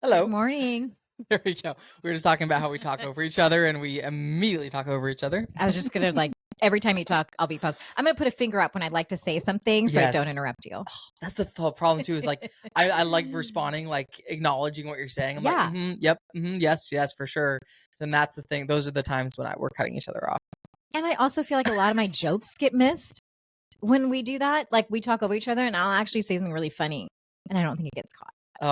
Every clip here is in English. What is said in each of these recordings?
Good Hello. morning. There we go. We were just talking about how we talk over each other, and we immediately talk over each other. I was just gonna every time you talk, I'll be paused. I'm gonna put a finger up when I'd like to say something so I don't Yes. interrupt you. That's the problem too. Is like I like responding, like acknowledging what you're saying. I'm like, Yeah. yep, yes, for sure. And that's the thing. Those are the times when we're cutting each other off. And I also feel like a lot of my jokes get missed when we do that. Like we talk over each other and I'll actually say something really funny and I don't think it gets caught. Oh,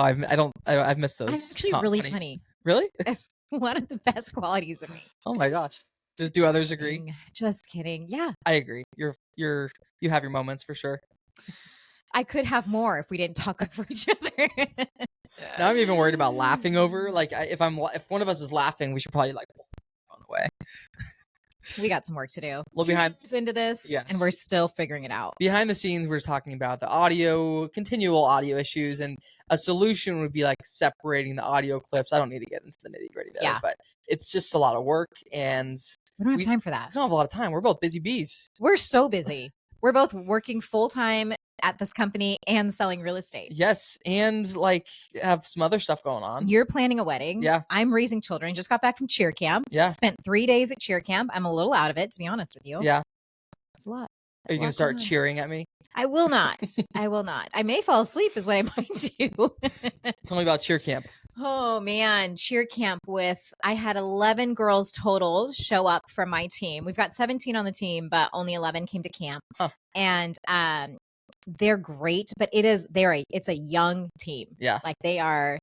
I've missed those. I'm actually really funny. Really? That's one of the best qualities of me. Oh my gosh. Do others agree? Kidding. Just kidding. Yeah. I agree. You have your moments for sure. I could have more if we didn't talk over each other. Now I'm even worried about laughing over. Like if one of us is laughing, we should probably like on the way. We got some work to do. Well, behind into this, yes. And we're still figuring it out. Behind the scenes, we're just talking about the continual audio issues, and a solution would be like separating the audio clips. I don't need to get into the nitty gritty there, but it's just a lot of work, and we don't have time for that. We don't have a lot of time. We're both busy bees. We're so busy. We're both working full time at this company and selling real estate. Yes, and like have some other stuff going on. You're planning a wedding. Yeah. I'm raising children. Just got back from cheer camp. Yeah. Spent 3 days at cheer camp. I'm a little out of it, to be honest with you. Yeah. It's a lot. Are you going to start cheering at me? I will not. I will not. I may fall asleep is what I might do. Tell me about cheer camp. Oh man, cheer camp I had 11 girls total show up from my team. We've got 17 on the team, but only 11 came to camp. Huh. And they're great, but it's a young team. Yeah. Like they are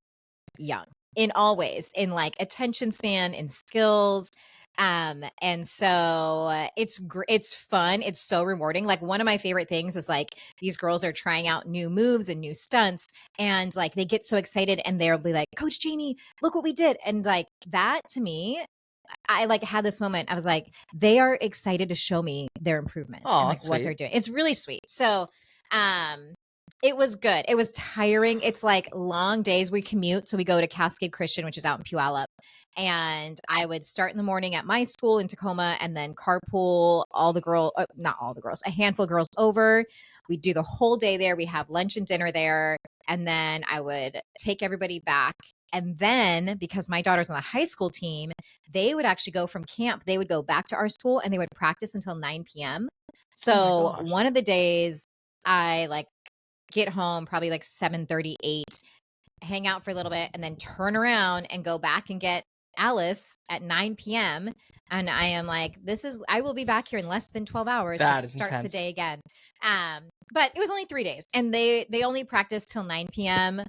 young in all ways, in like attention span, in skills. And so it's fun. It's so rewarding. Like one of my favorite things is like these girls are trying out new moves and new stunts, and like they get so excited and they'll be like, Coach Jamie, look what we did. And like that to me, I like had this moment. I was like, they are excited to show me their improvements and like what they're doing. It's really sweet. So, it was good. It was tiring. It's like long days. We commute. So we go to Cascade Christian, which is out in Puyallup. And I would start in the morning at my school in Tacoma and then carpool not all the girls, a handful of girls over. We'd do the whole day there. We have lunch and dinner there. And then I would take everybody back. And then because my daughter's on the high school team, they would actually go from camp. They would go back to our school and they would practice until 9 p.m. So one of the days I like get home probably like 7:38, hang out for a little bit and then turn around and go back and get Alice at 9 p.m. And I am like, I will be back here in less than 12 hours to start the day again. But it was only 3 days and they only practiced till 9 p.m.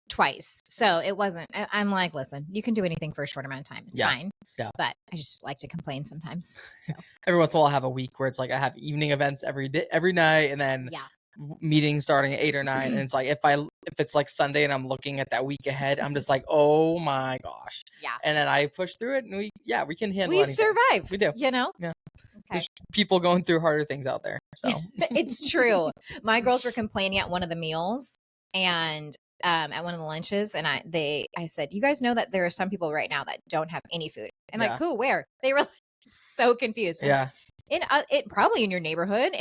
twice. So it wasn't, I'm like, listen, you can do anything for a short amount of time. It's fine. Yeah. But I just like to complain sometimes. So. Every once in a while I have a week where it's like I have evening events every night and then meetings starting at 8 or 9. And it's like, if it's like Sunday and I'm looking at that week ahead, I'm just like, oh my gosh. Yeah. And then I push through it and we can handle it. We survive. We do. You know? Yeah. Okay. There's people going through harder things out there. So it's true. My girls were complaining at one of the meals and at one of the lunches, and I said, you guys know that there are some people right now that don't have any food. And like, who, where? They were like, so confused. Yeah. It probably in your neighborhood,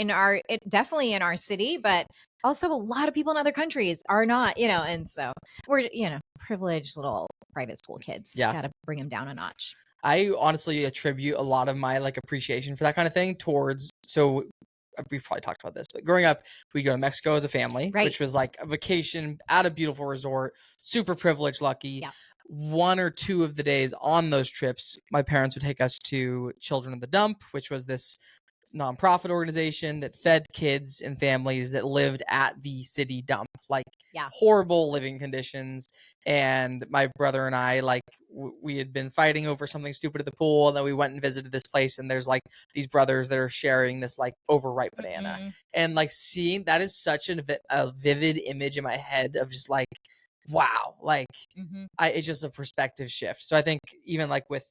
definitely in our city, but also a lot of people in other countries are not, and so we're, privileged little private school kids. Yeah. Got to bring them down a notch. I honestly attribute a lot of my like appreciation for that kind of thing towards, so we've probably talked about this, but growing up, we'd go to Mexico as a family, which was like a vacation at a beautiful resort, super privileged, lucky. Yeah. 1 or 2 of the days on those trips, my parents would take us to Children of the Dump, which was this nonprofit organization that fed kids and families that lived at the city dump, like horrible living conditions. And my brother and I, like, we had been fighting over something stupid at the pool, and then we went and visited this place, and there's like these brothers that are sharing this like overripe banana, and like seeing that is such a vivid image in my head of just like, wow, like it's just a perspective shift. So I think even like with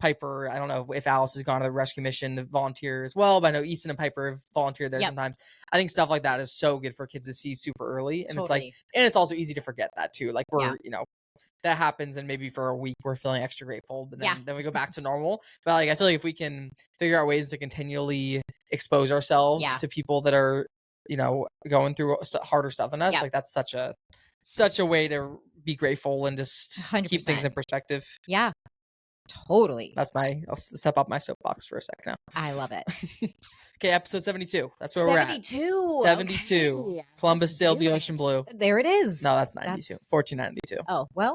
Piper, I don't know if Alice has gone to the rescue mission to volunteer as well, but I know Easton and Piper have volunteered there sometimes. I think stuff like that is so good for kids to see super early. And it's like, and it's also easy to forget that too. Like we're, that happens and maybe for a week we're feeling extra grateful, but then we go back to normal. But like, I feel like if we can figure out ways to continually expose ourselves to people that are, going through harder stuff than us, like that's such a way to be grateful and just keep things in 100%. perspective. Yeah, totally. I'll step up my soapbox for a sec now. I love it. Okay, episode 72. That's where we're at. 72. 72. Okay. Columbus Let's sailed do the ocean it. blue. There it is. No, that's 92. 1492. Oh, well,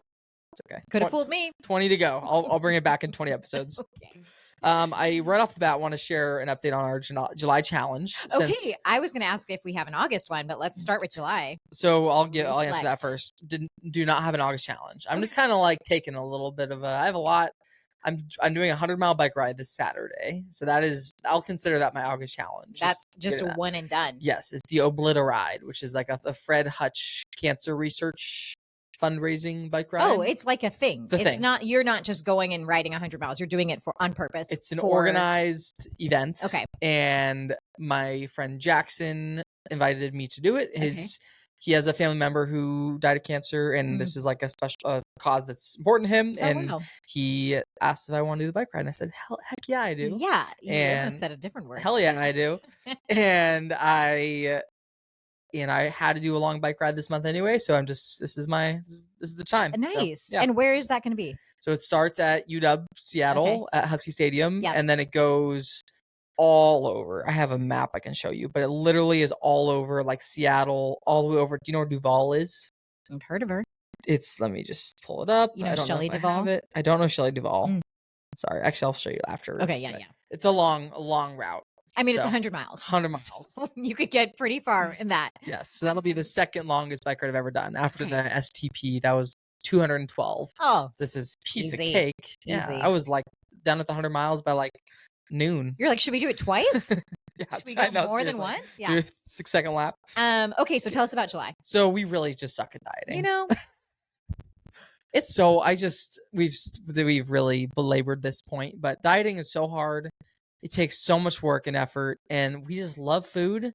It's okay. could have fooled me. 20 to go. I'll bring it back in 20 episodes. Okay. I right off the bat want to share an update on our July challenge. Okay, I was going to ask if we have an August one, but let's start with July. So I'll answer that Reflect. first. Do not have an August challenge. I'm just kind of like taking a little bit of I have a lot. I'm doing a 100-mile bike ride this Saturday. So I'll consider that my August challenge. That's just a one and done. Yes, it's the Obliteride, which is like a Fred Hutch Cancer Research fundraising bike ride. Oh, it's like a thing. It's a thing. Not, you're not just going and riding 100 miles. You're doing it on purpose. It's an organized event. Okay. And my friend Jackson invited me to do it. He has a family member who died of cancer, and this is like a special cause that's important to him. And he asked if I want to do the bike ride, and I said, heck yeah, I do. Yeah, you and said a different word. Hell yeah, I do. and I had to do a long bike ride this month anyway, so this is the time. Nice. So, yeah. And where is that going to be? So it starts at UW Seattle at Husky Stadium, Yep. and then it goes all over. I have a map I can show you, but it literally is all over, like Seattle, all the way over. Do you know where Duval is? I've heard of her. Let me just pull it up. You know Shelley Duvall? I don't know Shelley Duvall. Sorry. Actually, I'll show you afterwards. Okay, yeah. It's a long route. I mean, it's 100 miles. 100 miles. So you could get pretty far in that. Yes. So that'll be the second longest bike ride I've ever done. After the STP, that was 212. Oh. This is piece easy. of cake. Yeah. Easy. I was like done with the 100 miles by like noon. You're like, should we do it twice? Yeah. Should we go more than once? Yeah. The second lap. Okay. So tell us about July. So we really just suck at dieting. You know? It's so, we've really belabored this point, but dieting is so hard. It takes so much work and effort, and we just love food.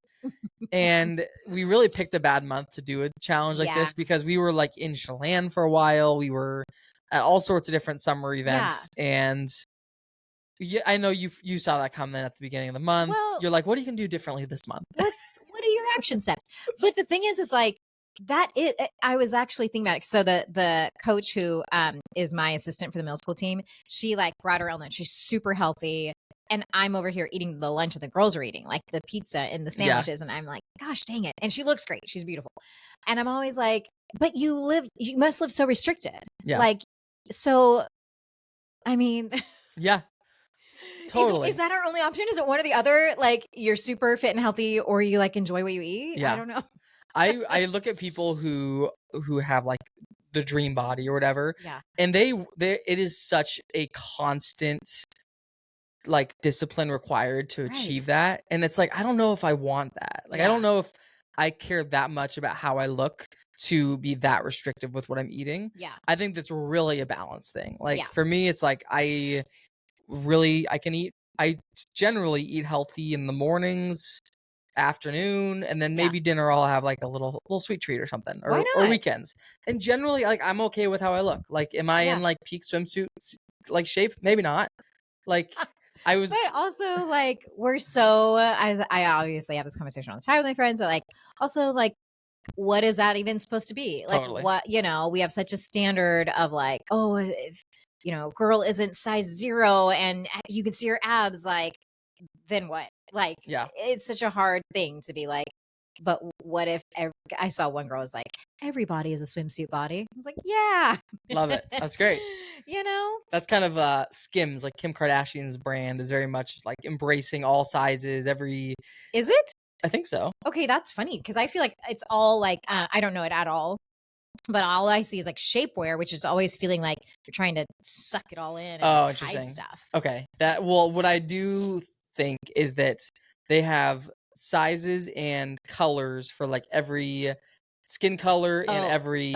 And we really picked a bad month to do a challenge like this, because we were like in Chelan for a while. We were at all sorts of different summer events. And I know you saw that comment at the beginning of the month. Well, you're like, what are you going to do differently this month? What are your action steps? But the thing is like, I was actually thinking about it. So the coach who is my assistant for the middle school team, she like brought her own lunch. She's super healthy. And I'm over here eating the lunch that the girls are eating, like the pizza and the sandwiches. And I'm like, gosh, dang it. And she looks great. She's beautiful. And I'm always like, but you must live so restricted. Yeah. Like, so, I mean. Yeah. Totally. Is that our only option? Is it one or the other? Like you're super fit and healthy, or you like enjoy what you eat? Yeah. I don't know. I look at people who have like the dream body or whatever. Yeah. And it is such a constant like discipline required to achieve that. And it's like, I don't know if I want that. Like, I don't know if I care that much about how I look to be that restrictive with what I'm eating. Yeah. I think that's really a balance thing. Like for me, it's like, I generally eat healthy in the mornings, afternoon, and then maybe dinner I'll have like a little sweet treat or something, or weekends. And generally, like, I'm okay with how I look. Like, am I in like peak swimsuit like shape? Maybe not. Like I was. But also, like, we're so. I obviously have this conversation all the time with my friends, but like, also, like, what is that even supposed to be? Like, what, we have such a standard of like, oh, if girl isn't size 0 and you can see her abs, like, then what? Like, it's such a hard thing to be like. But what if I saw one girl was like, every body is a swimsuit body. I was like, yeah. Love it. That's great. That's kind of Skims, like Kim Kardashian's brand is very much like embracing all sizes. Is it? I think so. Okay, that's funny because I feel like it's all like, I don't know it at all. But all I see is like shapewear, which is always feeling like you're trying to suck it all in and hide stuff. Okay. What I do think is that they have sizes and colors for like every skin color and every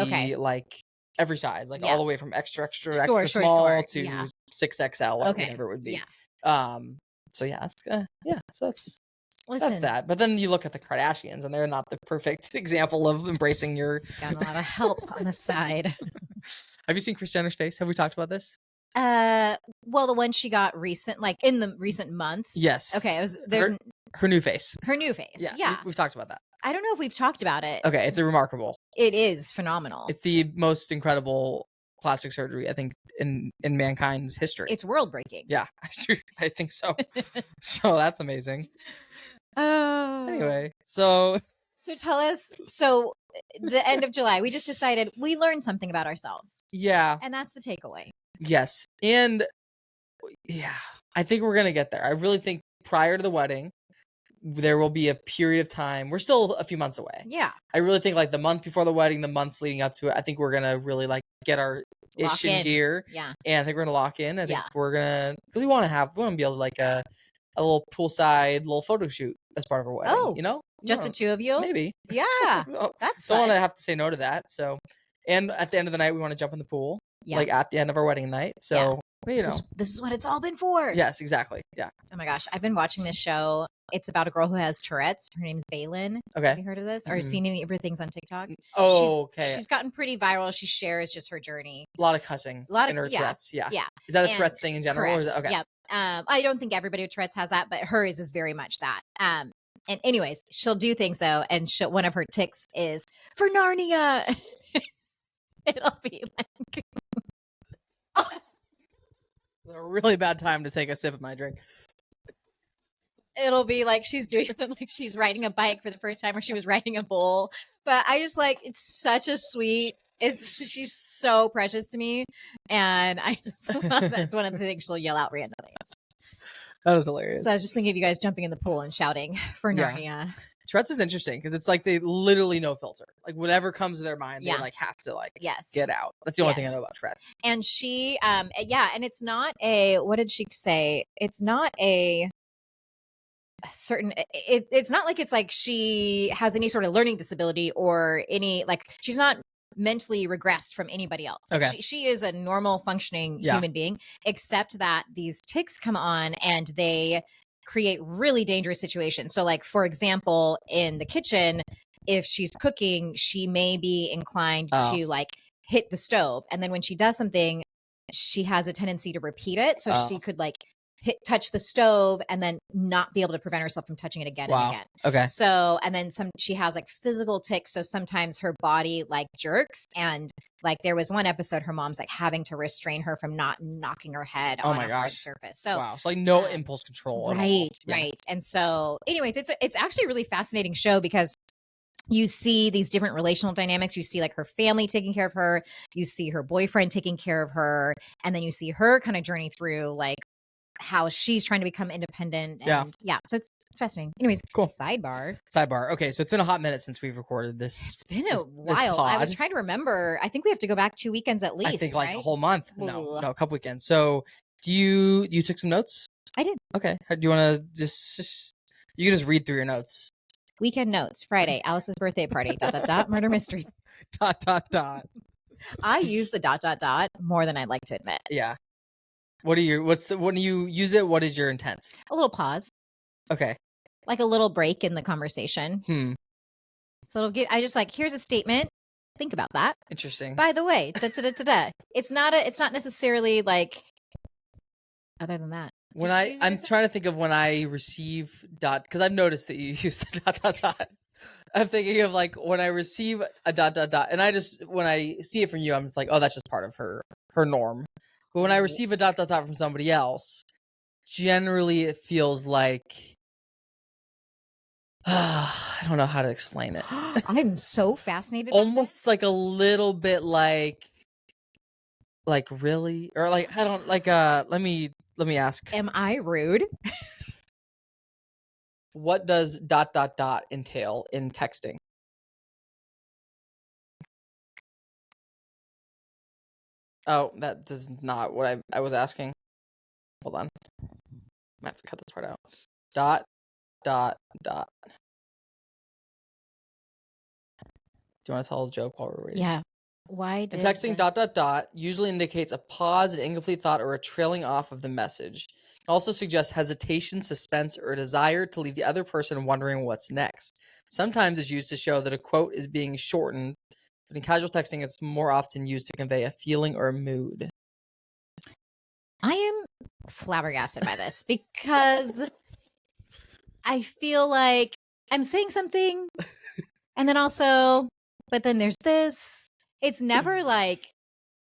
every size, like all the way from extra small to 6XL, whatever it would be. So that's that. But then you look at the Kardashians, and they're not the perfect example of embracing your. Got a lot of help on the side. Have you seen Kris Jenner's face? Have we talked about this? Well, the one she got in the recent months. Yes. Okay. Her new face. Her new face. Yeah. We've talked about that. I don't know if we've talked about it. Okay, it's a remarkable. It is phenomenal. It's the most incredible plastic surgery, I think, in mankind's history. It's world breaking. Yeah, I think so. So that's amazing. Anyway, so tell us. So the end of July, we just decided we learned something about ourselves, yeah, and that's the takeaway. yes, and yeah, I think we're gonna get there. I really think prior to the wedding, there will be a period of time. We're still a few months away. Yeah, I really think like the month before the wedding, the months leading up to it, I think we're gonna really like get our ish in gear. Yeah, and I think we're gonna lock in. I think Yeah. we're gonna because we want to be able to like a little poolside little photo shoot as part of our wedding. Oh, You know, just the two of you. maybe. Yeah, Oh, that's don't want fun. to have to say no to that. So, and at the end of the night, we want to jump in the pool. Yeah. Like at the end of our wedding night. So you know, This is what it's all been for. yes, exactly. Yeah. Oh my gosh, I've been watching this show. It's about a girl who has Tourette's. Her name's Baylin. Have Okay. you heard of this or Mhm. seen any of her things on TikTok? Oh, okay. She's gotten pretty viral. She shares just her journey. A lot of cussing. A lot in of her yeah, Tourette's. Yeah. yeah. Is that a And- Tourette's thing in general? Or is it, Correct. okay. Yep. I don't think everybody with Tourette's has that, but hers is very much that. And anyways, she'll do things though, and one of her ticks is for Narnia. It'll be like It's a really bad time to take a sip of my drink. it'll be like she's doing like she's riding a bike for the first time or she was riding a bull. But I just like it's such a sweet she's so precious to me. And I just that's one of the things she'll yell out randomly. That was hilarious. So I was just thinking of you guys jumping in the pool and shouting for Yeah. Narnia. Tourette's is interesting because it's like they literally no filter. Like whatever comes to their mind, Yeah. they like have to like Yes. get out. That's the only thing I Yes. know about Tourette's. And she yeah, and it's not a what did she say? It's not a certain it's not like it's like she has any sort of learning disability or any like she's not mentally regressed from anybody else. Like, Okay. she is a normal functioning Yeah. human being, except that these tics come on and they create really dangerous situations. So like for example, in the kitchen, if she's cooking, she may be inclined Oh. to like hit the stove. And then when she does something, she has a tendency to repeat it. So Oh. she could like touch the stove and then not be able to prevent herself from touching it again Wow. and again. Okay. So, and then she has like physical tics. So sometimes her body like jerks. And like there was one episode, her mom's like having to restrain her from not knocking her head Oh on my a hard gosh. surface. So, Wow. So like no um, impulse control. At all. right, Yeah. right. And so, anyways, it's actually a really fascinating show because you see these different relational dynamics. You see like her family taking care of her. You see her boyfriend taking care of her. And then you see her kind of journey through like how she's trying to become independent. And yeah. So it's fascinating. Anyways, Cool. Sidebar. Okay, so it's been a hot minute since we've recorded this. It's been a this while. I was pod. trying to remember. I think we have to go back 2 weekends at least. I think like right? a whole month. Ooh. No, a couple weekends. So do you took some notes? I did. Okay. Do you want to just you can just read through your notes. Weekend notes. Friday, Alice's birthday party. ... Murder mystery. ... I use the ... more than I'd like to admit. Yeah. When you use it, what is your intent? A little pause, Okay. like a little break in the conversation. So it'll I just like, here's a statement. Think about that. Interesting. By the way, it's not necessarily like other than that. When I'm trying to think of when I receive because I've noticed that you use the ... I'm thinking of like when I receive a ... and I just when I see it from you, I'm just like, oh, that's just part of her norm. But when I receive a ... from somebody else, generally it feels like I don't know how to explain it. I'm so fascinated. by Almost this. like a little bit like really or like I don't like let me ask. Am I rude? What does ... entail in texting? Oh, that is not what I was asking. Hold on. I have to cut this part out. ... Do you want to tell a joke while we're waiting? Yeah. Why did And texting ... usually indicates a pause, an incomplete thought, or a trailing off of the message. It also suggests hesitation, suspense, or a desire to leave the other person wondering what's next. Sometimes it's used to show that a quote is being shortened, but in casual texting, it's more often used to convey a feeling or a mood. I am flabbergasted by this because I feel like I'm saying something, and then also, but then there's this. It's never like,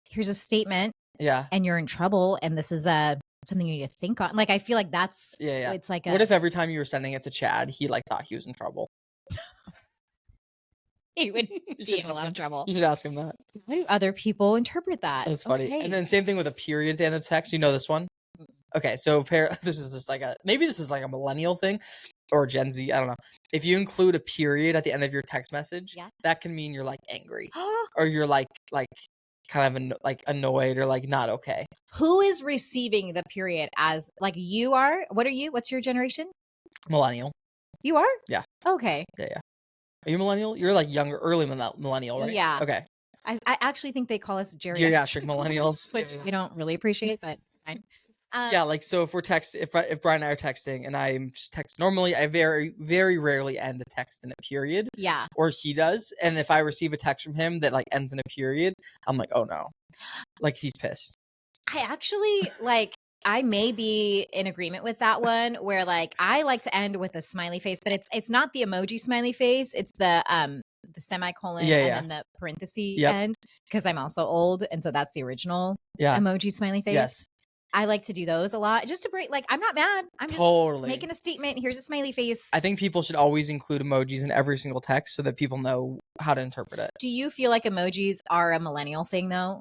here's a statement, Yeah. and you're in trouble, and this is something you need to think on. Like, I feel like that's Yeah. it's like What if every time you were sending it to Chad, he like thought he was in trouble? he would You be should in a ask lot him. of trouble? You should ask him that. How do other people interpret that? That's funny. Okay. And then same thing with a period at the end of text. You know this one? Okay, so this is just like maybe this is like a millennial thing or Gen Z. I don't know. If you include a period at the end of your text message, Yeah. that can mean you're like angry or you're like kind of like annoyed or like not okay. Who is receiving the period as like you are? What are you? What's your generation? Millennial. You are? Yeah. Okay. Yeah. Are you millennial? You're like younger, early millennial, right? Yeah. Okay. I actually think they call us Geriatric millennials, which I don't really appreciate, but it's fine. Yeah, like so if we're if Brian and I are texting and I'm just text normally, I very very rarely end a text in a period. Yeah. Or he does, and if I receive a text from him that like ends in a period, I'm like, oh no, like he's pissed. I actually like. I may be in agreement with that one where like I like to end with a smiley face, but it's not the emoji smiley face. It's the semicolon and then the parenthesis end because I'm also old and so that's the original emoji smiley face. Yes. I like to do those a lot just to break like I'm not mad. I'm just making a statement. Here's a smiley face. I think people should always include emojis in every single text so that people know how to interpret it. Do you feel like emojis are a millennial thing though?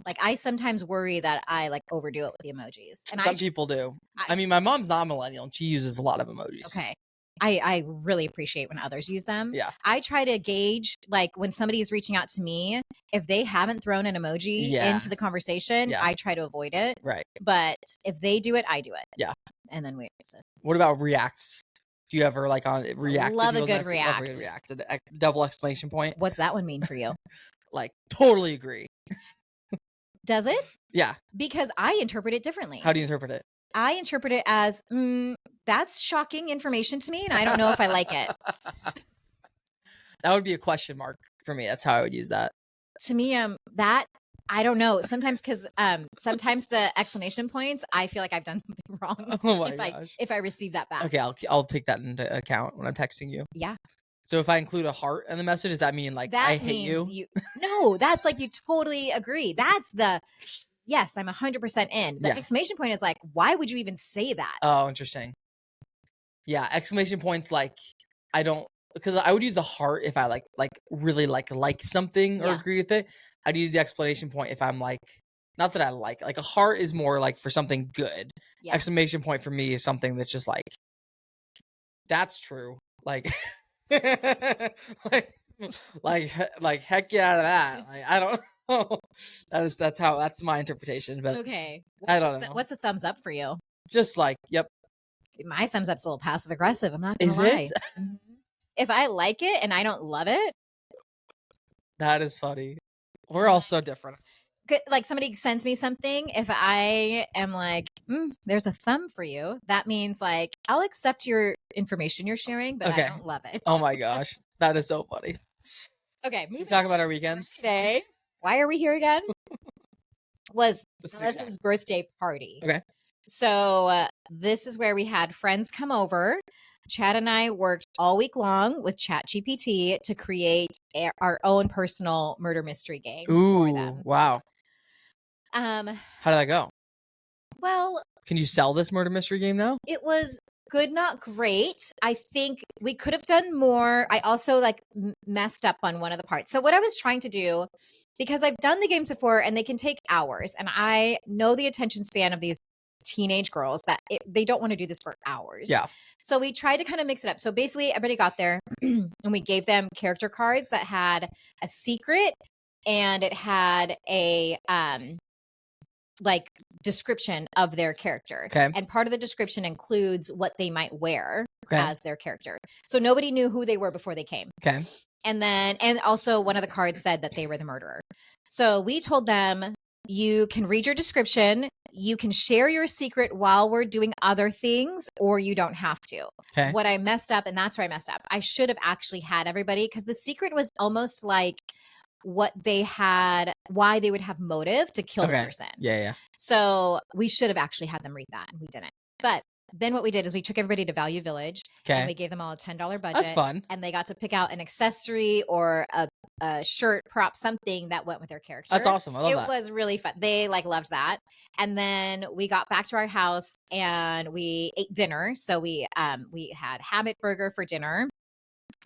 Like I sometimes worry that I like overdo it with the emojis. And some people do. I mean, my mom's not a millennial and she uses a lot of emojis. Okay. I really appreciate when others use them. Yeah. I try to gauge like when somebody is reaching out to me, if they haven't thrown an emoji into the conversation, I try to avoid it. Right. But if they do it, I do it. Yeah. And then what about reacts? Do you ever like on react? Love a good react. Love a good react. A double exclamation point. What's that one mean for you? Like totally agree. Does it? Yeah. Because I interpret it differently. How do you interpret it? I interpret it as, that's shocking information to me, and I don't know if I like it. That would be a question mark for me. That's how I would use that. To me, that, I don't know. Sometimes because sometimes the exclamation points, I feel like I've done something wrong. Oh my gosh. If I receive that back. Okay, I'll take that into account when I'm texting you. Yeah. So if I include a heart in the message, does that mean like I hate you? No, that's like you totally agree. That's yes, I'm 100% in. The exclamation point is like, why would you even say that? Oh, interesting. Yeah, exclamation points like I don't because I would use the heart if I like really like something or agree with it. I'd use the exclamation point if I'm like not that I like a heart is more like for something good. Yeah. Exclamation point for me is something that's just like that's true. Like like heck yeah out of that. Like I don't know. That's my interpretation. But okay. I don't know. What's a thumbs up for you? Just like, yep. My thumbs up's a little passive aggressive. I'm not gonna lie. If I like it and I don't love it. That is funny. We're all so different. Like somebody sends me something, if I am like, there's a thumb for you, that means like I'll accept your information you're sharing, but I don't love it. Oh my gosh. That is so funny. Okay. We talk about our weekends. Today. Why are we here again? Was Melissa's birthday party. Okay. So this is where we had friends come over. Chad and I worked all week long with ChatGPT to create our own personal murder mystery game for them. Wow. How did that go? Well, can you sell this murder mystery game now? It was good, not great. I think we could have done more. I also like messed up on one of the parts. So what I was trying to do, because I've done the games before and they can take hours, and I know the attention span of these teenage girls that they don't want to do this for hours. Yeah. So we tried to kind of mix it up. So basically everybody got there and we gave them character cards that had a secret and it had a like description of their character. Okay. And part of the description includes what they might wear as their character. So nobody knew who they were before they came. Okay. And also one of the cards said that they were the murderer. So we told them, you can read your description, you can share your secret while we're doing other things, or you don't have to. Okay. What I messed up, and that's where I messed up, I should have actually had everybody, because the secret was almost like what they had, why they would have motive to kill the person. Yeah. So we should have actually had them read that, and we didn't. But then what we did is we took everybody to Value Village and Okay. we gave them all a $10 That's budget. fun. And they got to pick out an accessory or a shirt, prop, something that went with their character. That's awesome. I love It that. was really fun. They like loved that. And then we got back to our house and we ate dinner. So we had hammock burger for dinner.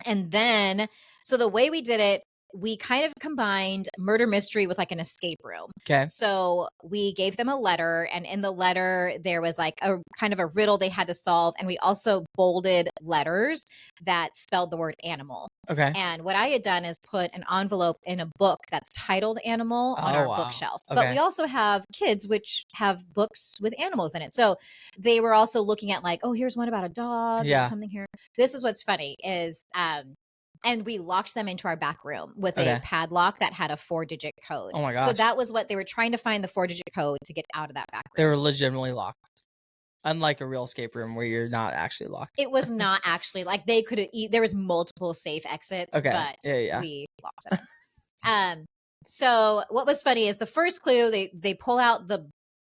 And then, so the way we did it, we kind of combined murder mystery with like an escape room. Okay. So we gave them a letter, and in the letter, there was like a kind of a riddle they had to solve. And we also bolded letters that spelled the word animal. Okay. And what I had done is put an envelope in a book that's titled Animal on our bookshelf. But Okay. we also have kids which have books with animals in it. So they were also looking at like, oh, here's one about a dog. Yeah. There's something here. This is what's funny is and we locked them into our back room with a padlock that had a 4-digit code. Oh my gosh. So that was what they were trying to find, the 4-digit code to get out of that back room. They were legitimately locked. Unlike a real escape room where you're not actually locked. It was not actually like they could have there was multiple safe exits, but we locked them. So what was funny is the first clue, they pull out the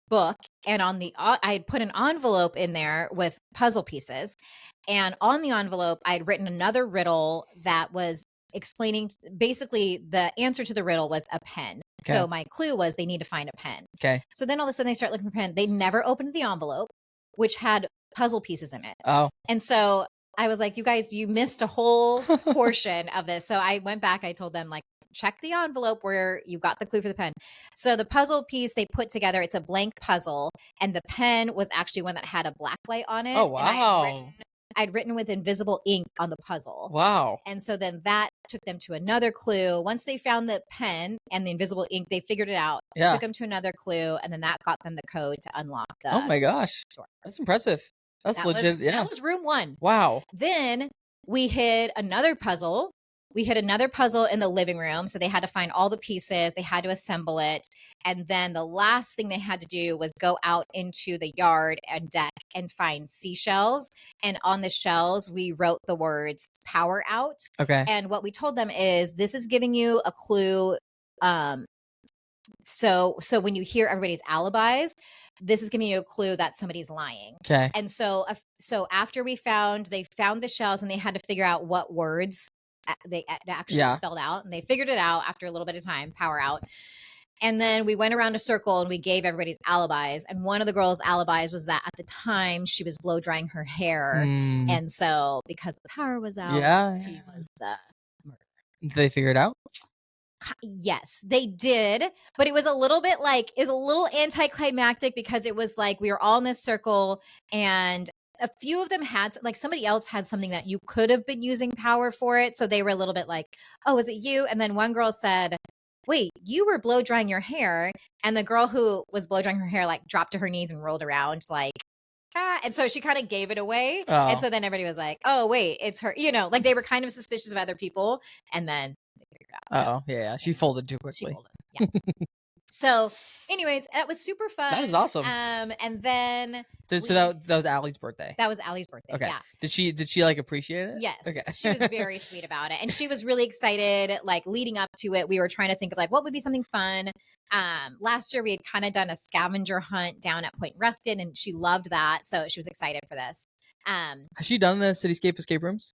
book, and on the I had put an envelope in there with puzzle pieces, and on the envelope I had written another riddle that was explaining basically the answer to the riddle was a pen. Okay. So my clue was they need to find a pen. Okay. So then all of a sudden they start looking for a pen. They never opened the envelope, which had puzzle pieces in it. Oh. And so I was like, you guys, you missed a whole portion of this. So I went back, I told them like, check the envelope where you got the clue for the pen. So the puzzle piece they put together, it's a blank puzzle, and the pen was actually one that had a black light on it. Oh, wow. I'd written with invisible ink on the puzzle. Wow. And so then that took them to another clue. Once they found the pen and the invisible ink, they figured it out. Yeah. Took them to another clue, and then that got them the code to unlock the Oh my gosh. Door. That's impressive. That's legit. That was room 1. Wow. Then we hid another puzzle. We hid another puzzle in the living room. So they had to find all the pieces. They had to assemble it. And then the last thing they had to do was go out into the yard and deck and find seashells. And on the shells, we wrote the words power out. Okay. And what we told them is this is giving you a clue. So when you hear everybody's alibis, this is giving you a clue that somebody's lying. Okay. And so after they found the shells, and they had to figure out what words they actually spelled out, and they figured it out after a little bit of time, power out. And then we went around a circle and we gave everybody's alibis. And one of the girls' alibis was that at the time she was blow drying her hair. And so because the power was out, she was murdered. Did they figure it out? Yes, they did. But it was a little bit like, it was a little anticlimactic because it was like we were all in this circle, and a few of them had, like, somebody else had something that you could have been using power for it. So they were a little bit like, oh, is it you? And then one girl said, wait, you were blow drying your hair. And the girl who was blow drying her hair, like, dropped to her knees and rolled around like, ah. And so she kind of gave it away. Oh. And so then everybody was like, oh, wait, it's her. You know, like they were kind of suspicious of other people. And then they figured it out. So, yeah. She folded too quickly. She folded. Yeah. So, anyways, that was super fun. That is awesome. And then so that was Allie's birthday. That was Allie's birthday. Okay. Yeah. Did she like appreciate it? Yes. Okay. She was very sweet about it, and she was really excited. Like leading up to it, we were trying to think of like what would be something fun. Last year we had kind of done a scavenger hunt down at Point Ruston, and she loved that, so she was excited for this. Has she done the Cityscape escape rooms?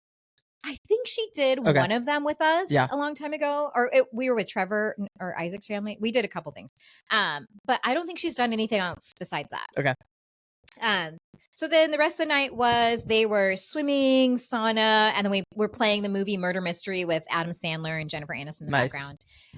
I think she did one of them with us a long time ago, or we were with Trevor or Isaac's family. We did a couple things. But I don't think she's done anything else besides that. Okay. So then the rest of the night was they were swimming, sauna, and then we were playing the movie Murder Mystery with Adam Sandler and Jennifer Aniston in the background.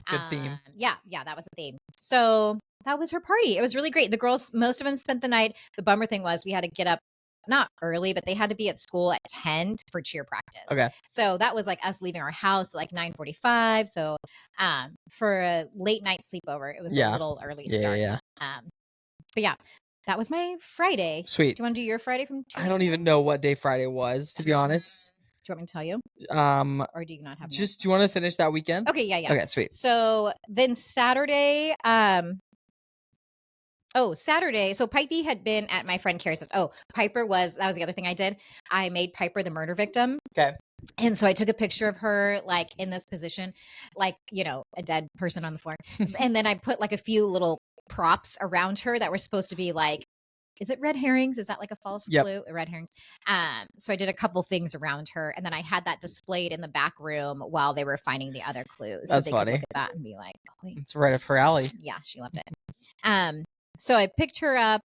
Good theme. Yeah, that was the theme. So that was her party. It was really great. The girls, most of them spent the night. The bummer thing was we had to get up not early, but they had to be at school at 10 for cheer practice. Okay. So that was like us leaving our house at like 9:45. So for a late night sleepover, it was a little early start. Yeah. But yeah, that was my Friday. Sweet. Do you want to do your Friday from 2 I don't even know what day Friday was, to be honest. Do you want me to tell you? Or do you not have do you want to finish that weekend? Okay, yeah. Okay, sweet. So then Saturday, Saturday. So Pipey had been at my friend Carrie's house. That was the other thing I did. I made Piper the murder victim. Okay. And so I took a picture of her like in this position, like, you know, a dead person on the floor. And then I put like a few little props around her that were supposed to be like is it red herrings? Is that like a false Yep. clue? Red herrings. So I did a couple things around her, and then I had that displayed in the back room while they were finding the other clues. So That's they could funny. look at that and be like, oh, wait. It's right up her alley. Yeah, she loved it. So I picked her up.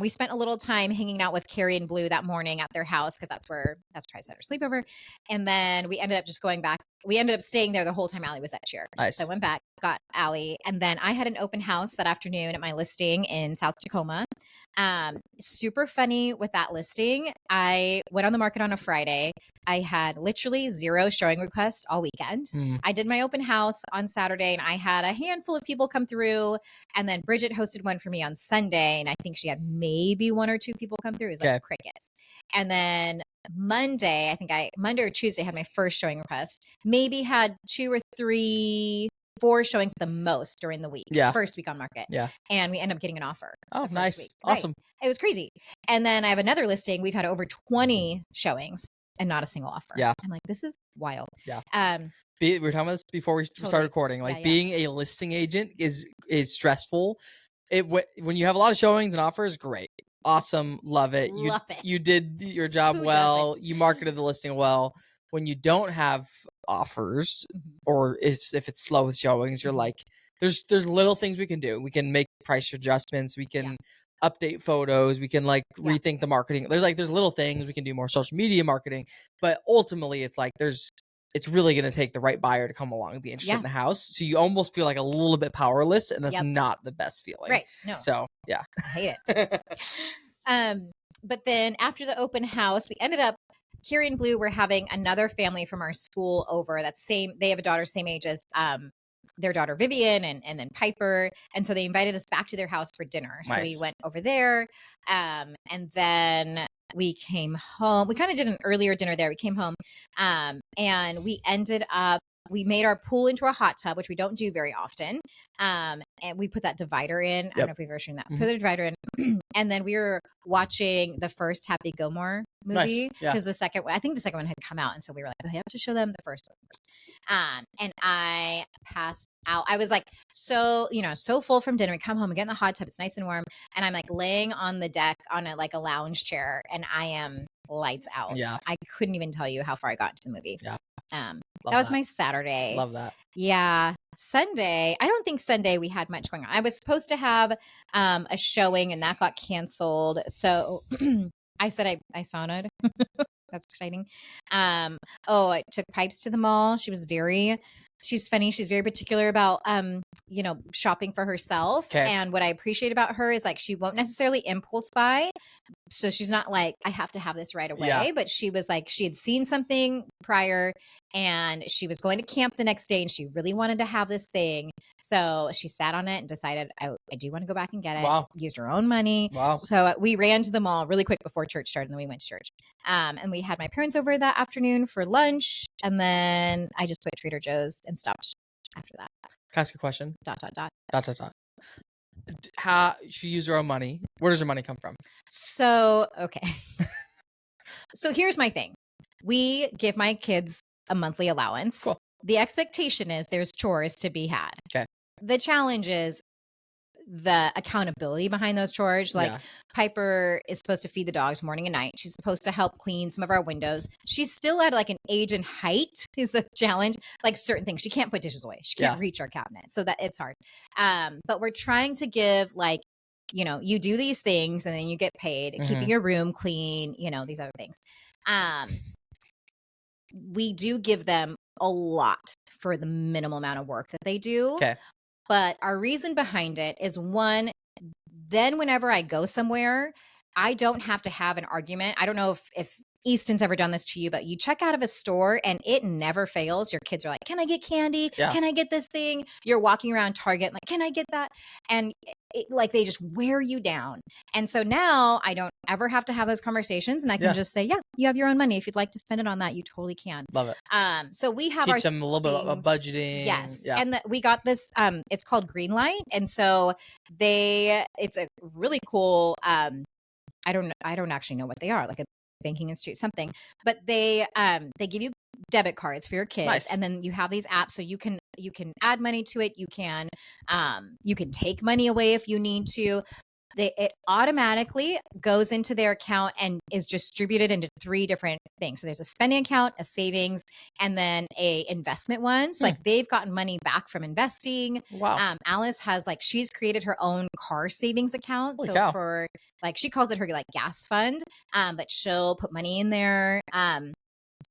We spent a little time hanging out with Carrie and Blue that morning at their house because that's where I had her sleepover. And then we ended up just going back. We ended up staying there the whole time Allie was at cheer. Nice. So I went back, got Allie, and then I had an open house that afternoon at my listing in South Tacoma. Super funny with that listing. I went on the market on a Friday. I had literally 0 showing requests all weekend. I did my open house on Saturday, and I had a handful of people come through. And then Bridget hosted one for me on Sunday, and I think she had maybe 1 or 2 people come through. It was like crickets. And then Monday, Monday or Tuesday had my first showing request. Maybe had 2 or 3, 4 showings at the most during the week. Yeah. First week on market. Yeah. And we end up getting an offer. Oh, nice. Week. Right. Awesome. It was crazy. And then I have another listing. We've had over 20 showings and not a single offer. Yeah. I'm like, this is wild. Yeah. We were talking about this before we started recording. Like being a listing agent is stressful. When you have a lot of showings and offers, great. Awesome. Love it. You did your job well. You marketed the listing well. When you don't have offers or if it's slow with showings, you're like, there's little things we can do. We can make price adjustments. We can update photos. We can like rethink the marketing. There's little things we can do, more social media marketing, but ultimately it's like it's really going to take the right buyer to come along and be interested in the house. So you almost feel like a little bit powerless, and that's not the best feeling. Right. No. So yeah. I hate it. But then after the open house, we ended up, Kiri and Blue were having another family from our school over they have a daughter same age as their daughter Vivian and then Piper. And so they invited us back to their house for dinner. Nice. So we went over there. And then we came home. We kind of did an earlier dinner there. We came home and we ended up, we made our pool into a hot tub, which we don't do very often. And we put that divider in. I don't know if we've ever seen that. Put the divider in. And then we were watching the first Happy Gilmore movie because the second one had come out. And so we were like, oh, we have to show them the first one first. And I passed out. I was like, so full from dinner. We come home, we get in the hot tub. It's nice and warm. And I'm like laying on the deck on a lounge chair, and I am lights out. Yeah. I couldn't even tell you how far I got into the movie. Yeah. That was my Saturday. Love that. Yeah. Sunday, I don't think Sunday we had much going on. I was supposed to have a showing, and that got canceled. So I said I saunaed. That's exciting. I took Pipes to the mall. She's funny. She's very particular about, shopping for herself. Okay. And what I appreciate about her is like, she won't necessarily impulse buy. So she's not like, I have to have this right away. But she was like, she had seen something prior and she was going to camp the next day and she really wanted to have this thing. So she sat on it and decided, I do want to go back and get it. Wow. Used her own money. Wow. So we ran to the mall really quick before church started, and then we went to church. And we had my parents over that afternoon for lunch. And then I just went to Trader Joe's and stopped after that. Can I ask a question? ... ... How she used her own money? Where does her money come from? So, okay. So here's my thing. We give my kids a monthly allowance. Cool. The expectation is there's chores to be had. Okay. The challenge is the accountability behind those chores. Piper is supposed to feed the dogs morning and night. She's supposed to help clean some of our windows. She's still at like an age and height is the challenge. Like certain things, she can't put dishes away. She can't reach our cabinet. So that it's hard. But we're trying to give you do these things and then you get paid, keeping your room clean, these other things. We do give them a lot for the minimal amount of work that they do. Okay. But our reason behind it is, one, then whenever I go somewhere, I don't have to have an argument. I don't know if Easton's ever done this to you, but you check out of a store and it never fails. Your kids are like, can I get candy? Yeah. Can I get this thing? You're walking around Target like, can I get that? And they just wear you down. And so now I don't ever have to have those conversations, and I can just say, yeah, you have your own money. If you'd like to spend it on that, you totally can. Love it. So we have teach them a little bit of budgeting. Yes. Yeah. And we got this, it's called Greenlight. And so it's a really cool, I don't actually know what they are, like a banking institute, something, but they give you debit cards for your kids. Nice. And then you have these apps so you can add money to it. You can take money away if you need to. It automatically goes into their account and is distributed into 3 different things. So there's a spending account, a savings, and then a investment one. So, like, they've gotten money back from investing. Wow. Alice has, like, she's created her own car savings account. Holy So cow. for, like, she calls it her, like, gas fund, but she'll put money in there.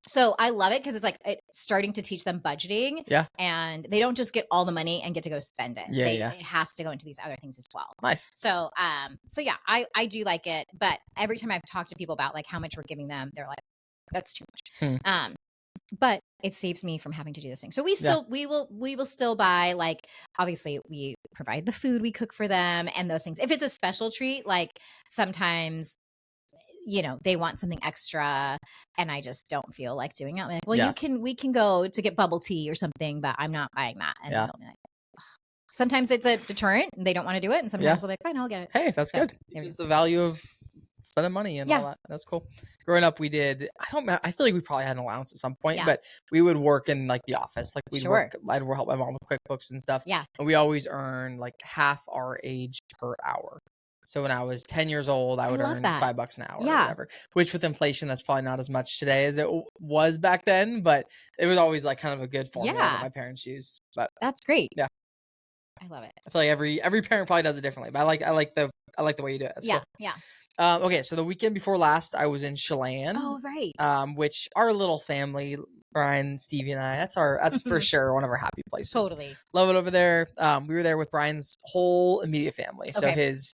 So I love it because it's like it's starting to teach them budgeting. Yeah. And they don't just get all the money and get to go spend it. Yeah. It has to go into these other things as well. Nice. So yeah, I do like it. But every time I've talked to people about like how much we're giving them, they're like, that's too much. But it saves me from having to do those things. So we still we will still buy, like, obviously we provide the food we cook for them and those things. If it's a special treat, like sometimes, you know, they want something extra and I just don't feel like doing it. I'm like, well, we can go to get bubble tea or something, but I'm not buying that. And they'll be like, ugh. Sometimes it's a deterrent and they don't want to do it. And sometimes they'll be like, fine, I'll get it. Hey, that's good. It's the value of spending money and all that. That's cool. Growing up, we did, I feel like we probably had an allowance at some point, but we would work in like the office. Like we'd work, I'd help my mom with QuickBooks and stuff. Yeah. And we always earn like half our age per hour. So when I was 10 years old, I would earn $5 an hour or whatever, which with inflation, that's probably not as much today as it was back then, but it was always like kind of a good formula that my parents used. But that's great. Yeah. I love it. I feel like every parent probably does it differently, but I like the way you do it. That's cool. Yeah. Okay, so the weekend before last, I was in Chelan. Oh, right. Which our little family, Brian, Stevie, and I, that's for sure one of our happy places. Totally. Love it over there. We were there with Brian's whole immediate family. So his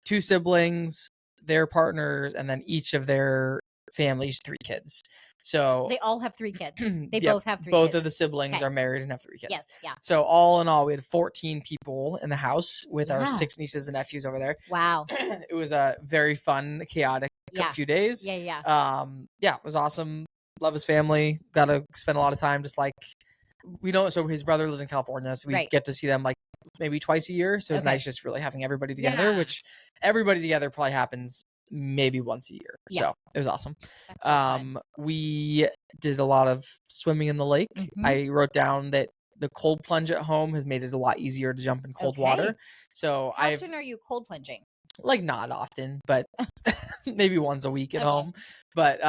2 siblings, their partners, and then each of their families, 3 kids. So they all have 3 kids. They both have 3 both kids. of the siblings are married and have 3 kids. Yes, yeah. So all in all, we had 14 people in the house with our 6 nieces and nephews over there. Wow. It was a very fun, chaotic few days. Yeah. It was awesome. Love his family. Got to spend a lot of time just like, so his brother lives in California, so we get to see them like maybe twice a year. So it's nice just really having everybody together, which everybody together probably happens maybe once a year. So it was awesome. So we did a lot of swimming in the lake. I wrote down that the cold plunge at home has made it a lot easier to jump in cold water. So how often are you cold plunging? Like not often, but maybe once a week at home. But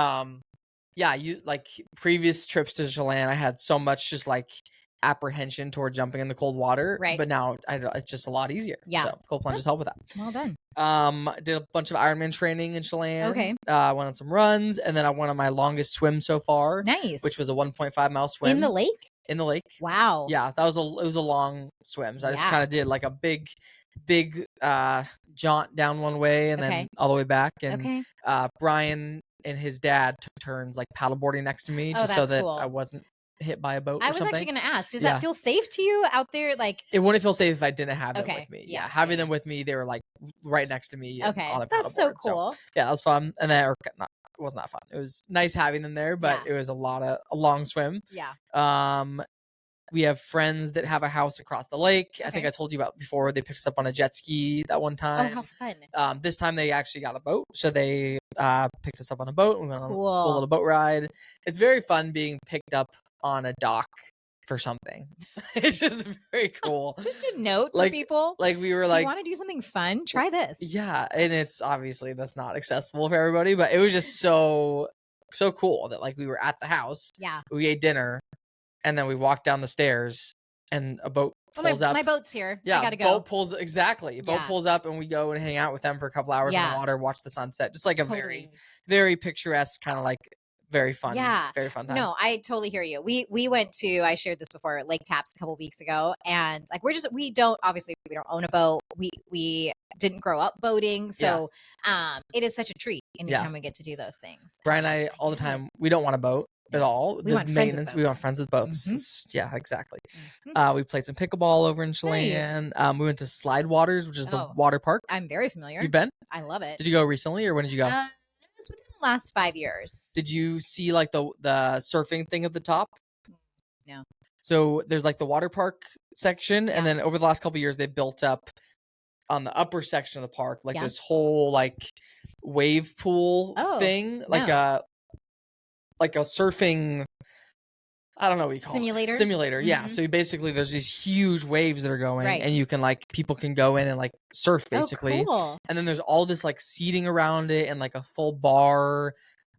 you like previous trips to Chelan, I had so much just like apprehension toward jumping in the cold water, but now it's just a lot easier. So cold plunges help with that. Well done. Did a bunch of Ironman training in Chelan. Okay. Went on some runs, and then I went on my longest swim so far. Nice. Which was a 1.5 mile swim in the lake. Wow. Yeah, it was a long swim. So I just kind of did like a big jaunt down one way and then all the way back. And Brian and his dad took turns like paddleboarding next to me just so that I wasn't hit by a boat or something. I was actually going to ask, does that feel safe to you out there? Like, it wouldn't feel safe if I didn't have them with me. Having them with me, they were like right next to me. On the that's so cool. So, that was fun. And then it wasn't that fun. It was nice having them there, but it was a long swim. Yeah. We have friends that have a house across the lake. I think I told you about before. They picked us up on a jet ski that one time. Oh, how fun. This time they actually got a boat. So they picked us up on a boat. We went on a cool little boat ride. It's very fun being picked up on a dock for something. It's just very cool. Just a note for people. Like we were if like, you want to do something fun, try this. Yeah. And it's obviously that's not accessible for everybody, but it was just so cool that like we were at the house. Yeah. We ate dinner. And then we walked down the stairs and a boat pulls up. My boat's here. Yeah, I gotta go. Boat pulls pulls up and we go and hang out with them for a couple hours in the water, watch the sunset. Just like a very, very picturesque kind of like very fun. Yeah. Very fun time. No, I totally hear you. We went to, I shared this before, Lake Taps a couple weeks ago. And like we don't own a boat. We didn't grow up boating. So it is such a treat anytime we get to do those things. Brian and I all the time, we don't want a boat at all. We want friends with boats. Yeah, exactly. We played some pickleball over in Chelan. Nice. We went to Slide Waters, which is the water park. I'm very familiar. You've been? I love it. Did you go recently or when did you go? It was within the last 5 years. Did you see like the surfing thing at the top? No. So there's like the water park section, and then over the last couple of years they built up on the upper section of the park like this whole like wave pool thing, like a surfing I don't know what you call Simulator? it. Simulator. Yeah. Mhm. So basically there's these huge waves that are going Right. and you can like people can go in and like surf basically. Oh, cool. And then there's all this like seating around it and like a full bar,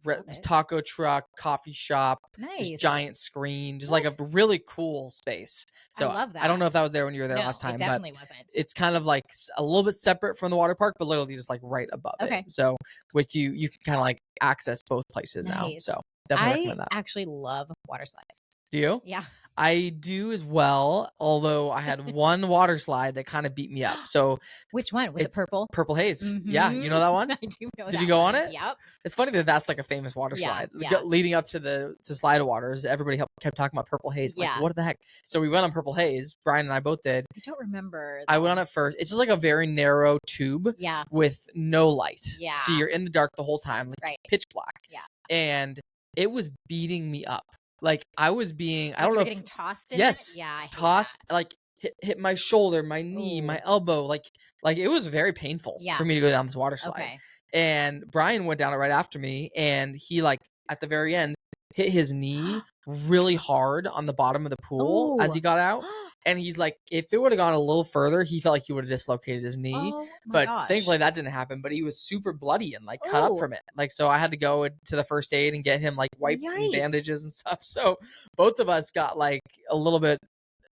Love it. taco truck, coffee shop, this Nice. giant screen, just like a really cool space. So I love I don't that. know if that was there when you were there No, last time, it but definitely wasn't. it's kind of like a little bit separate from the water park, but literally just like right above Okay. it. So with you can kind of like access both places now. Nice. So definitely I recommend that. actually love water slides. Do you? Yeah. I do as well, although I had one water slide that kind of beat me up. So Which one? Was it it's purple? Purple Haze. Yeah, you know that one? I do know Did that you go on one. it? Yep. It's funny that that's like a famous water Yeah, slide. yeah. Leading up to Slide of Waters, everybody kept talking about Purple Haze. I'm Yeah. like, what the heck? So we went on Purple Haze. Brian and I both did. I don't remember. I went on it first. It's just like a very narrow tube Yeah. with no light. Yeah. So you're in the dark the whole time, like Right. pitch black. Yeah. And it was beating me up. Like I was being, I Like don't you know were if getting tossed in yes, it? Yeah, I hate tossed that. like hit my shoulder, my knee, my Ooh. elbow, like it was very painful Yeah. for me to go down this water slide. Okay. And Brian went down it right after me, and he like at the very end hit his knee really hard on the bottom of the pool as Ooh. he got out. And he's like, if it would have gone a little further, he felt like he would have dislocated his knee. Oh my But gosh. thankfully that didn't happen. But he was super bloody and like cut up Ooh. from it. Like so I had to go to the first aid and get him like wipes and Yikes. bandages and stuff. So both of us got like a little bit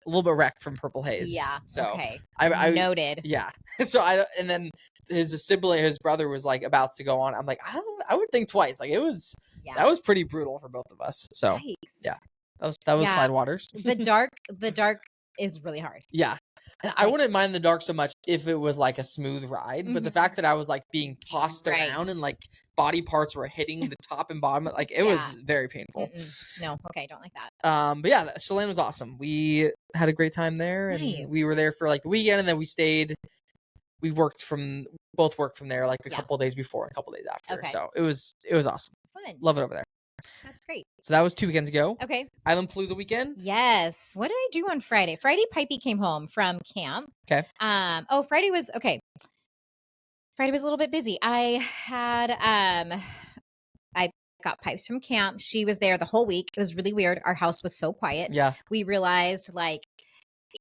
wrecked from Purple Haze. Yeah. So Okay. I Noted. yeah. So and then his sibling, his brother was like about to go on. I'm like, I would think twice. Like that was pretty brutal for both of us. So Yikes. yeah, that was Yeah. Slide Waters. The dark is really hard. Yeah. And I wouldn't mind the dark so much if it was like a smooth ride, but the fact that I was like being tossed around and like body parts were hitting the top and bottom, like it was very painful. No, okay, don't like that. But yeah, Chelan was awesome. We had a great time there, and we were there for like the weekend, and then we stayed. We both worked from there like a couple of days before and a couple of days after. Okay. So it was awesome. Fun. Love it over there. That's great. So that was 2 weekends ago. Okay. Island Palooza weekend. Yes. What did I do on Friday? Friday, Pipey came home from camp. Okay. Friday was okay. Friday was a little bit busy. I got Pipes from camp. She was there the whole week. It was really weird. Our house was so quiet. Yeah. We realized like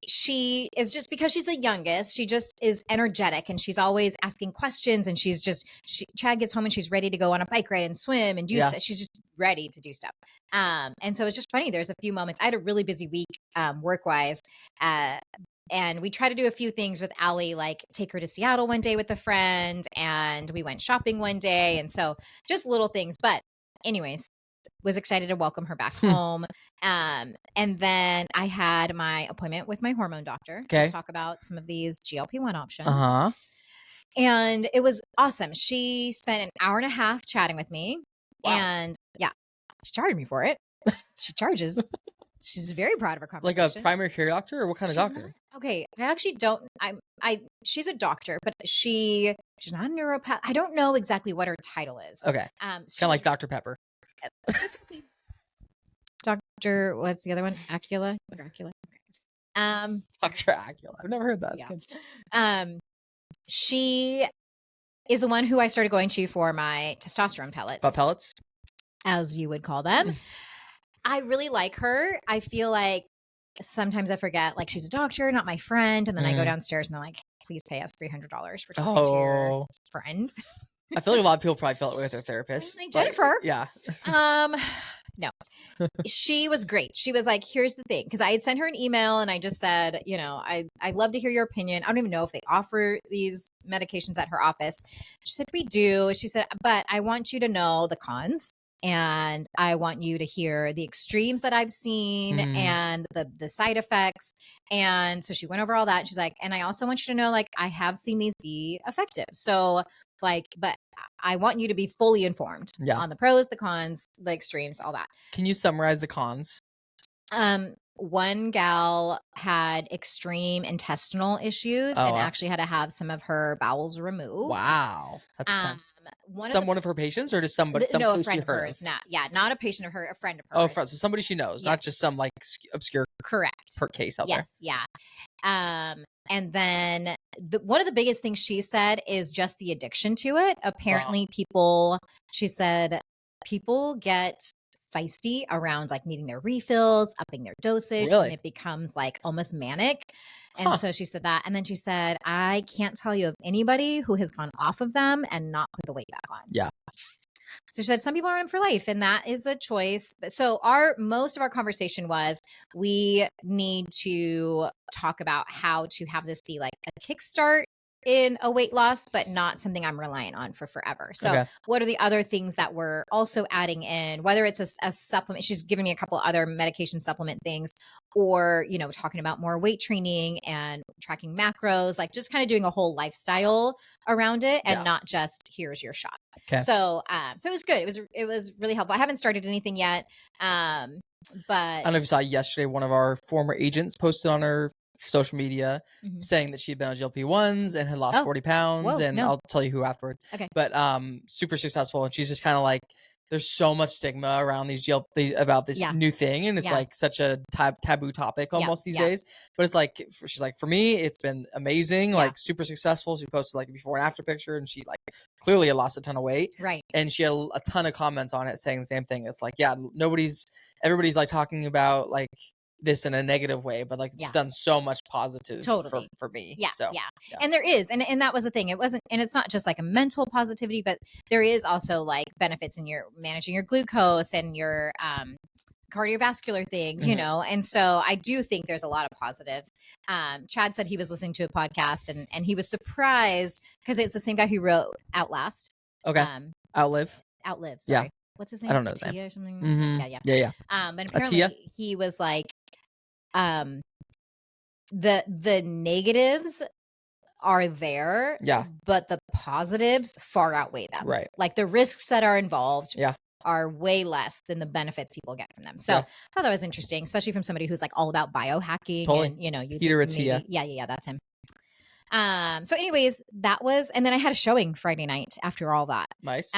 she is just because she's the youngest, she just is energetic and she's always asking questions and Chad gets home and she's ready to go on a bike ride and swim and do stuff. She's just ready to do stuff. And so it's just funny. There's a few moments. I had a really busy week work wise. And we tried to do a few things with Allie, like take her to Seattle one day with a friend, and we went shopping one day. And so just little things. But anyways, was excited to welcome her back home. And then I had my appointment with my hormone doctor to talk about some of these GLP-1 options. And it was awesome. She spent an hour and a half chatting with me. Wow. And yeah, she charged me for it. She charges. She's very proud of her conversation. Like a primary care doctor, or what kind of doctor? Okay, I actually don't. She's a doctor, but she's not a neuropath. I don't know exactly what her title is. Okay, kind of like Dr. Pepper. Doctor, what's the other one? Acula. Dr. Acula. I've never heard that. Yeah. She is the one who I started going to for my testosterone pellets. Butt pellets, as you would call them. I really like her. I feel like sometimes I forget, like she's a doctor, not my friend, and then I go downstairs and they're like, "Please pay us $300 for talking to your friend." I feel like a lot of people probably felt it with their therapist. Like, Jennifer. Yeah. No. She was great. She was like, here's the thing. Because I had sent her an email and I just said, I'd love to hear your opinion. I don't even know if they offer these medications at her office. She said, we do. She said, but I want you to know the cons. And I want you to hear the extremes that I've seen and the side effects. And so she went over all that. She's like, and I also want you to know, like, I have seen these be effective. So like, but I want you to be fully informed on the pros, the cons, the extremes, all that. Can you summarize the cons? One gal had extreme intestinal issues and actually had to have some of her bowels removed. Wow. That's intense. One of her patients, or just somebody? No, a friend of hers. Not a patient of her, a friend of hers. Oh, so somebody she knows, not just some like obscure case out there. Yes, yeah. And then one of the biggest things she said is just the addiction to it. Apparently people get feisty around like needing their refills, upping their dosage, Really? and it becomes like almost manic. And Huh. so she said that. And then she said, I can't tell you of anybody who has gone off of them and not put the weight back on. Yeah. So she said some people are on for life, and that is a choice. So most of our conversation was we need to talk about how to have this be like a kickstart in a weight loss, but not something I'm reliant on for forever. So Okay. what are the other things that we're also adding in, whether it's a supplement, she's giving me a couple other medication supplement things, or, talking about more weight training and tracking macros, like just kind of doing a whole lifestyle around it and Yeah. not just here's your shot. Okay. So it was good. It was really helpful. I haven't started anything yet. But I don't know if you saw yesterday, one of our former agents posted on her social media saying that she'd been on GLP-1s and had lost 40 pounds. And I'll tell you who afterwards. Okay. But super successful. And she's just kind of like, there's so much stigma around these about this new thing. And it's like such a taboo topic almost these days. But it's like, she's like, for me, it's been amazing, like super successful. She posted like a before and after picture, and she like clearly had lost a ton of weight. Right. And she had a ton of comments on it saying the same thing. It's like, everybody's like talking about like this in a negative way, but like it's done so much positive for me. Yeah. And there is, and that was the thing. It wasn't, and it's not just like a mental positivity, but there is also like benefits in your managing your glucose and your cardiovascular things, and so I do think there's a lot of positives. Chad said he was listening to a podcast and he was surprised because it's the same guy who wrote Outlast. Okay. Outlive. Sorry. Yeah. What's his name? I don't know his name. Or something. Mm-hmm. Yeah. But apparently he was like, the negatives are there, but the positives far outweigh them. Right. Like the risks that are involved are way less than the benefits people get from them. So I thought that was interesting, especially from somebody who's like all about biohacking. Totally. And you Peter Attia. Yeah, that's him. So anyways, that was, and then I had a showing Friday night after all that. Nice.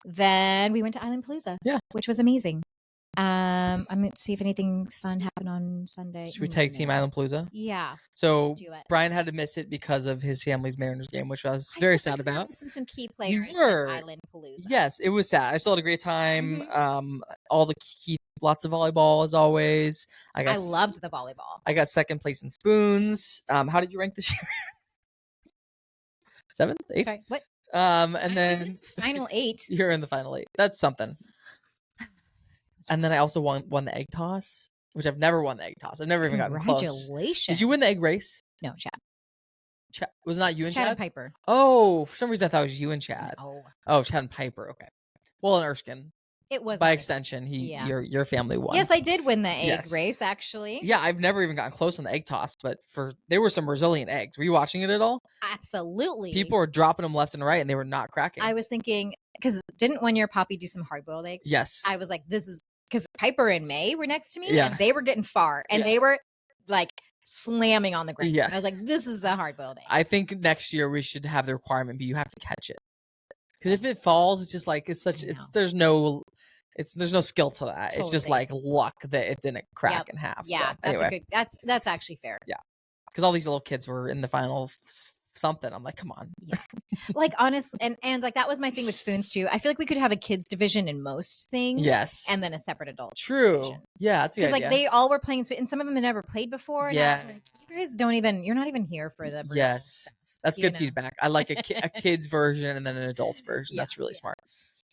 Then we went to Island Palooza, which was amazing. I'm going to see if anything fun happened on Sunday. Should we tag team Island Palooza? Yeah. So Brian had to miss it because of his family's Mariners game, which I was very sad about. Some key players in Island Palooza. Yes, it was sad. I still had a great time. All the lots of volleyball as always. I loved the volleyball. I got second place in spoons. How did you rank this year? 7th, 8th? Sorry, what? And then final 8. You're in the final 8. That's something. And then I also won the egg toss, which I've never won the egg toss. I've never even gotten close. Congratulations. Did you win the egg race? No, Chad. Was it not you and Chad? Chad and Piper. Oh, for some reason I thought it was you and Chad. No. Oh, Chad and Piper. Okay. Well, and Erskine. It was by extension. Your family won. Yes, I did win the egg race, actually. Yeah, I've never even gotten close on the egg toss, but there were some resilient eggs. Were you watching it at all? Absolutely. People were dropping them left and right, and they were not cracking. I was thinking, because didn't 1 year Poppy do some hard-boiled eggs? Yes. I was like, this is, because Piper and May were next to me, Yeah. and they were getting far, and they were like slamming on the ground. Yeah. I was like, this is a hard-boiled egg. I think next year we should have the requirement be you have to catch it. Because if it falls, it's just like, there's no skill to that. Totally. It's just like luck that it didn't crack in half. Yeah, so, that's actually fair. Yeah. Because all these little kids were in the final something. I'm like, come on. Yeah. Like honest and like that was my thing with spoons too. I feel like we could have a kids division in most things. Yes. And then a separate adult. True. Division. Yeah, that's a good idea. Because like they all were playing and some of them had never played before. And yeah. I was like, you guys you're not even here for the yes. stuff, that's good feedback. I like a kid's version and then an adult's version. That's really smart.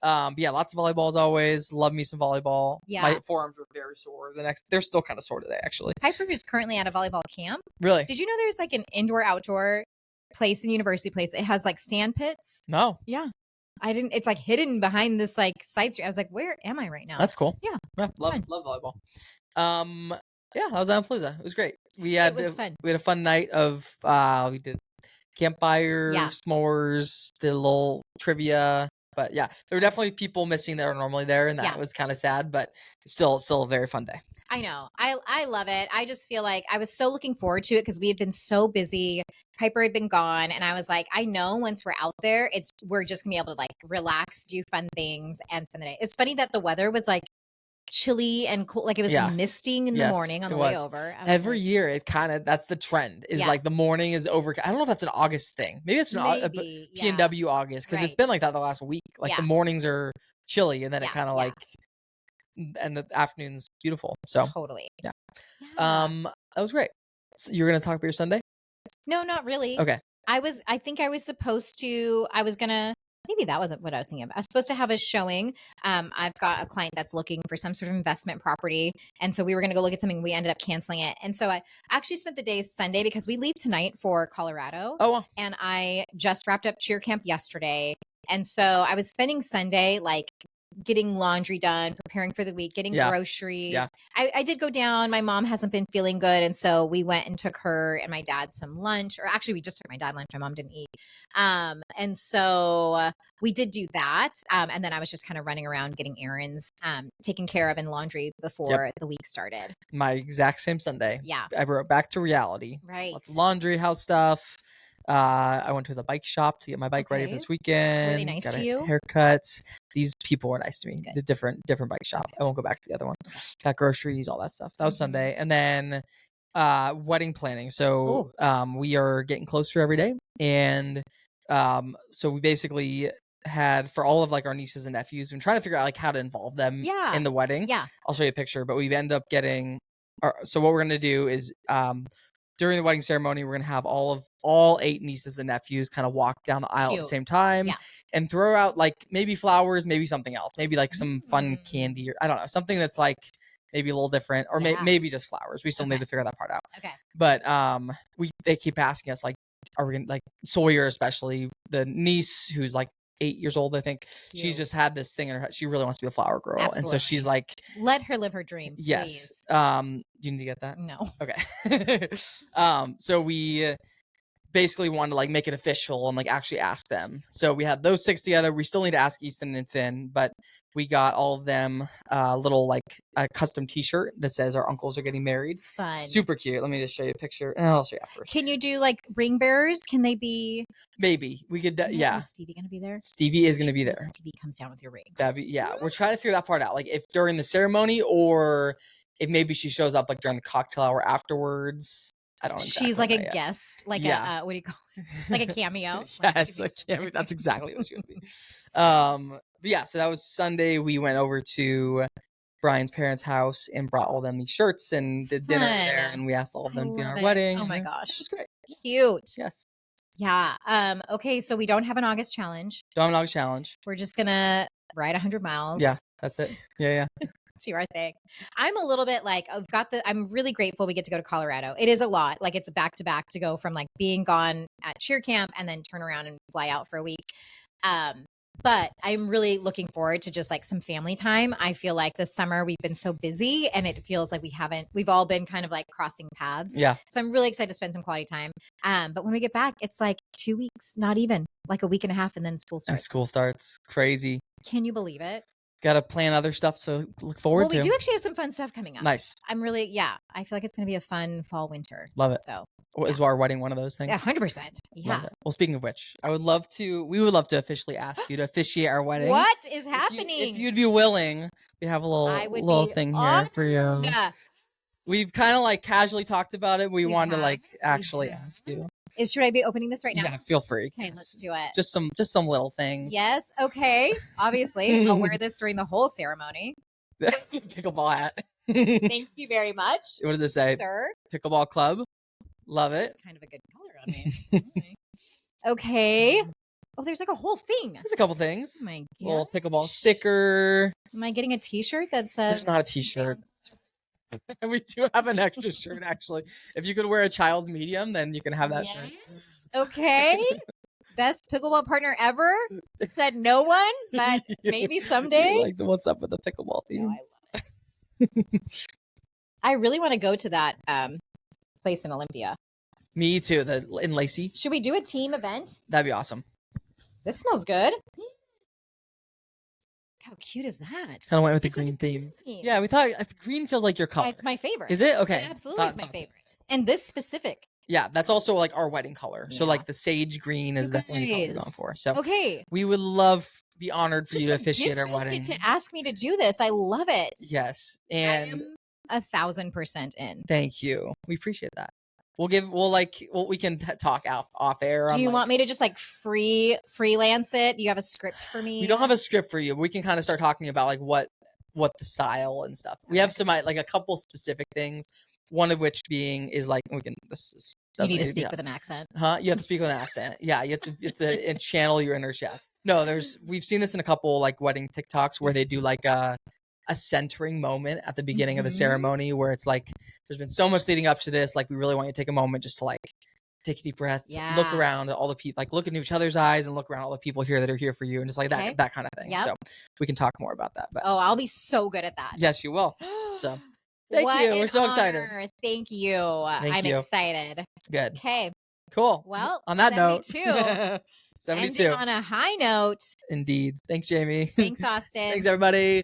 But yeah, lots of volleyball as always. Love me some volleyball. Yeah. My forearms were very sore. They're still kind of sore today, actually. Piper is currently at a volleyball camp. Really? Did you know there's like an indoor-outdoor place in University Place that has like sand pits? No. Yeah. It's like hidden behind this like side street. I was like, where am I right now? That's cool. Yeah. Love volleyball. Yeah, that was Island Palooza. It was great. It was fun. We had a fun night of we did campfire, s'mores, did a little trivia. But yeah, there were definitely people missing that are normally there, and that was kind of sad, but still a very fun day. I know. I love it. I just feel like I was so looking forward to it because we had been so busy. Piper had been gone, and I was like, I know once we're out there, we're just gonna be able to like relax, do fun things, and spend the day. It's funny that the weather was like chilly and cool, like it was misting in the morning on the way over. Every year that's the trend is like the morning is over. I don't know if that's an August thing. Maybe it's a PNW August because it's been like that the last week. Like the mornings are chilly and then it kind of like and the afternoon's beautiful. So Totally. yeah. Yeah. That was great. So you're gonna talk about your Sunday? No, not really. Okay. I think I was supposed to, I was gonna, maybe that wasn't what I was thinking of. I was supposed to have a showing. I've got a client that's looking for some sort of investment property. And so we were gonna go look at something. We ended up canceling it. And so I actually spent the day Sunday because we leave tonight for Colorado. Oh well. And I just wrapped up cheer camp yesterday. And so I was spending Sunday like getting laundry done, preparing for the week, getting groceries. Yeah. I did go down. My mom hasn't been feeling good. And so we went and took her and my dad some lunch, or actually we just took my dad lunch. My mom didn't eat. And so we did do that. And then I was just kind of running around getting errands, taken care of, and laundry before the week started. My exact same Sunday. Yeah. I brought back to reality. Right. Lots of laundry, house stuff. I went to the bike shop to get my bike ready for this weekend. Were they nice got to a you? haircut. These people were nice to me. Good. The different bike shop. I won't go back to the other one. Got groceries, all that stuff. That was Sunday. And then wedding planning. So we are getting closer every day. And so we basically had, for all of like our nieces and nephews, and trying to figure out like how to involve them in the wedding. Yeah. I'll show you a picture, but we end up getting so what we're gonna do is during the wedding ceremony, we're gonna have all 8 nieces and nephews kind of walk down the aisle at the same time and throw out like maybe flowers, maybe something else, maybe like some fun candy, or I don't know, something that's like maybe a little different, or maybe just flowers. We still need to figure that part out. Okay. But they keep asking us like, are we gonna, like Sawyer, especially the niece who's like 8 years old, I think. Cute. She's just had this thing in her head. She really wants to be a flower girl. Absolutely. And so she's like, let her live her dream. Yes. Please. Do you need to get that? No. Okay. So we basically wanted to like make it official and like actually ask them. So we had those 6 together. We still need to ask Easton and Finn, but we got all of them a little like a custom t-shirt that says our uncles are getting married. Fun. Super cute. Let me just show you a picture and I'll show you afterwards. Can you do like ring bearers? Can they be? Maybe we could. Is Stevie gonna be there? Stevie is gonna be there. Stevie comes down with your rings. That'd be, we're trying to figure that part out. Like if during the ceremony or if maybe she shows up like during the cocktail hour afterwards. I don't know. She's like a guest, like a what do you call it? Like a cameo. Yes, like cameo. That's exactly what she would be. But yeah, so that was Sunday. We went over to Brian's parents' house and brought all them these shirts and did dinner there, and we asked all of them to be in our wedding. Oh my gosh, it was great. Cute. Yes. Yeah. Okay, so we don't have an August challenge. Don't have an August challenge. We're just gonna ride 100 miles. Yeah, that's it. Yeah. See our thing. I'm a little bit like I'm really grateful we get to go to Colorado. It is a lot. Like it's back to back to go from like being gone at cheer camp and then turn around and fly out for a week. But I'm really looking forward to just like some family time. I feel like this summer we've been so busy and it feels like we've all been kind of like crossing paths. Yeah. So I'm really excited to spend some quality time. But when we get back, it's like 2 weeks, not even like a week and a half, and then school starts. And school starts. Crazy. Can you believe it? Got to plan other stuff to look forward to. Well, we do actually have some fun stuff coming up. Nice. I'm really, I feel like it's going to be a fun fall, winter. Love it. So, is our wedding one of those things? Yeah, 100%. Yeah. Well, speaking of which, we would love to officially ask you to officiate our wedding. What is happening? If you'd be willing, we have a little thing here for you. Yeah. We've kind of like casually talked about it. We wanted to like actually ask you. Should I be opening this right now? Yeah, feel free. Okay, let's do it. Just some little things. Yes. Okay. Obviously, I'll wear this during the whole ceremony. Pickleball hat. Thank you very much. What does it say? Sir. Pickleball club. Love it. It's kind of a good color on me. Okay. Oh, there's like a whole thing. There's a couple things. Oh my god. Little pickleball sticker. Am I getting a t-shirt that says? There's not a t-shirt. And we do have an extra shirt, actually. If you could wear a child's medium, then you can have that shirt. Okay. Best pickleball partner ever? Said no one, but maybe someday. Like the what's up with the pickleball theme. No, I love it. I really want to go to that place in Olympia. Me too. In Lacey. Should we do a team event? That'd be awesome. This smells good. How cute is that? Kind of went with the green theme. Yeah, we thought green feels like your color. It's my favorite. Is it? Okay. It absolutely is my favorite. And this specific. Yeah, that's also like our wedding color. Yeah. So like the sage green is definitely the color we're going for. So we would love be honored for you to officiate our wedding. To ask me to do this. I love it. Yes. And I am 1,000% in. Thank you. We appreciate that. We can talk off air. Do you want me to just like freelance it? Do you have a script for me? We don't have a script for you. But we can kind of start talking about like what what the style and stuff. We have some like a couple specific things. One of which being is like we can. This is You need to doesn't- speak yeah. with an accent. Huh? You have to speak with an accent. Yeah, you have to channel your inner chef. No, we've seen this in a couple like wedding TikToks where they do like a centering moment at the beginning of the Mhm. ceremony where it's like there's been so much leading up to this. Like we really want you to take a moment just to like take a deep breath, look Yeah. around at all the people, like look into each other's eyes and look around all the people here that are here for you, and just like Okay. that kind of thing. Yep. So we can talk more about that. But Oh, I'll be so good at that. yes, you will. So thank What you. an We're so excited. honor. Thank you. Thank I'm you. excited. Good. Okay. Cool. Well, On that 72. note, 72. Ending on a high note. Indeed. Thanks, Jamie. Thanks, Austin. Thanks, everybody.